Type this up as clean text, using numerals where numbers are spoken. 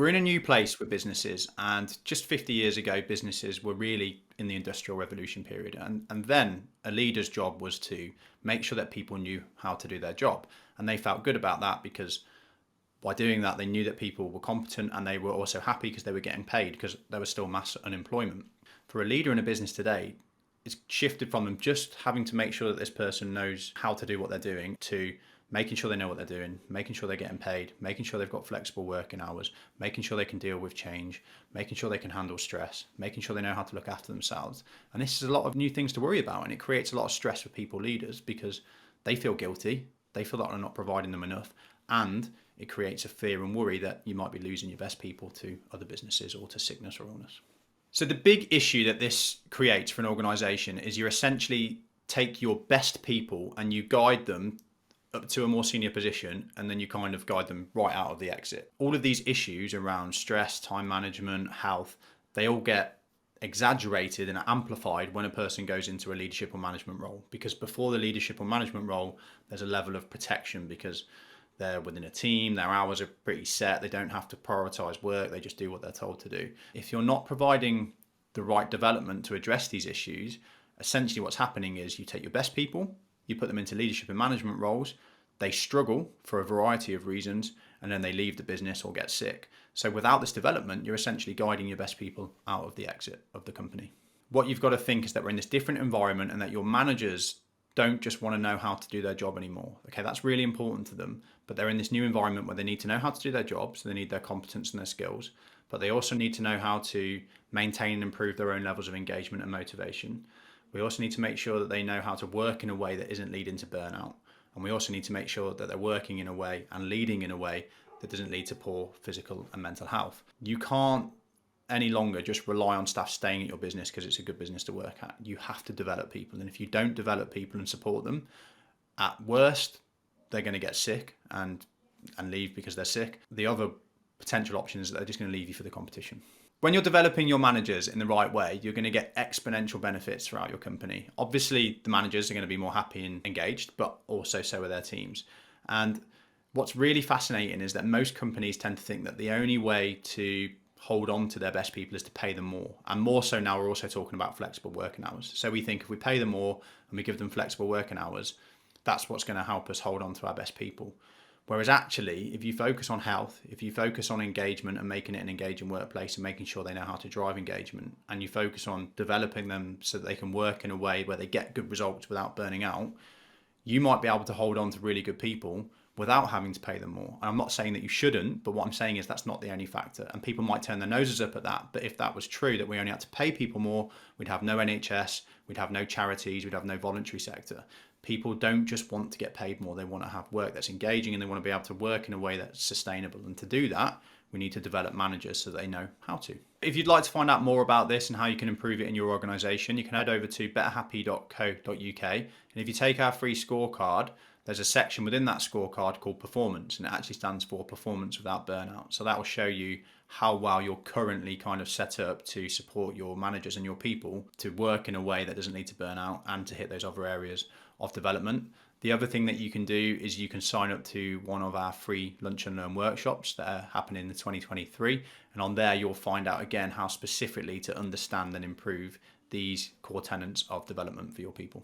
We're in a new place with businesses, and just 50 years ago, businesses were really in the industrial revolution period. And then a leader's job was to make sure that people knew how to do their job. And they felt good about that because by doing that, they knew that people were competent and they were also happy because they were getting paid because there was still mass unemployment. For a leader in a business today, it's shifted from them just having to make sure that this person knows how to do what they're doing to making sure they know what they're doing, making sure they're getting paid, making sure they've got flexible working hours, making sure they can deal with change, making sure they can handle stress, making sure they know how to look after themselves. And this is a lot of new things to worry about, and it creates a lot of stress for people leaders because they feel guilty, they feel that they're not providing them enough, and it creates a fear and worry that you might be losing your best people to other businesses or to sickness or illness. So the big issue that this creates for an organization is you essentially take your best people and you guide them up to a more senior position, and then you kind of guide them right out of the exit. All of these issues around stress, time management, health, they all get exaggerated and amplified when a person goes into a leadership or management role, because before the leadership or management role, there's a level of protection because they're within a team, their hours are pretty set, they don't have to prioritize work, they just do what they're told to do. If you're not providing the right development to address these issues, essentially what's happening is you take your best people, you put them into leadership and management roles, they struggle for a variety of reasons, and then they leave the business or get sick. So without this development, you're essentially guiding your best people out of the exit of the company. What you've got to think is that we're in this different environment and that your managers don't just want to know how to do their job anymore. Okay, that's really important to them, but they're in this new environment where they need to know how to do their job, so they need their competence and their skills, but they also need to know how to maintain and improve their own levels of engagement and motivation. We also need to make sure that they know how to work in a way that isn't leading to burnout. And we also need to make sure that they're working in a way and leading in a way that doesn't lead to poor physical and mental health. You can't any longer just rely on staff staying at your business because it's a good business to work at. You have to develop people. And if you don't develop people and support them, at worst, they're going to get sick and leave because they're sick. The other potential option is that they're just going to leave you for the competition. When you're developing your managers in the right way, you're going to get exponential benefits throughout your company. Obviously, the managers are going to be more happy and engaged, but also so are their teams. And what's really fascinating is that most companies tend to think that the only way to hold on to their best people is to pay them more. And more so now, we're also talking about flexible working hours. So we think if we pay them more and we give them flexible working hours, that's what's going to help us hold on to our best people. Whereas actually, if you focus on health, if you focus on engagement and making it an engaging workplace and making sure they know how to drive engagement, and you focus on developing them so that they can work in a way where they get good results without burning out, you might be able to hold on to really good people without having to pay them more. And I'm not saying that you shouldn't, but what I'm saying is that's not the only factor. And people might turn their noses up at that. But if that was true, that we only had to pay people more, we'd have no NHS, we'd have no charities, we'd have no voluntary sector. People don't just want to get paid more, they want to have work that's engaging and they want to be able to work in a way that's sustainable. And to do that, we need to develop managers so they know how to. If you'd like to find out more about this and how you can improve it in your organization, you can head over to betterhappy.co.uk. And if you take our free scorecard, there's a section within that scorecard called performance, and it actually stands for performance without burnout. So that will show you how well you're currently kind of set up to support your managers and your people to work in a way that doesn't lead to burnout and to hit those other areas of development. The other thing that you can do is you can sign up to one of our free Lunch and Learn workshops that are happening in 2023. And on there, you'll find out again how specifically to understand and improve these core tenets of development for your people.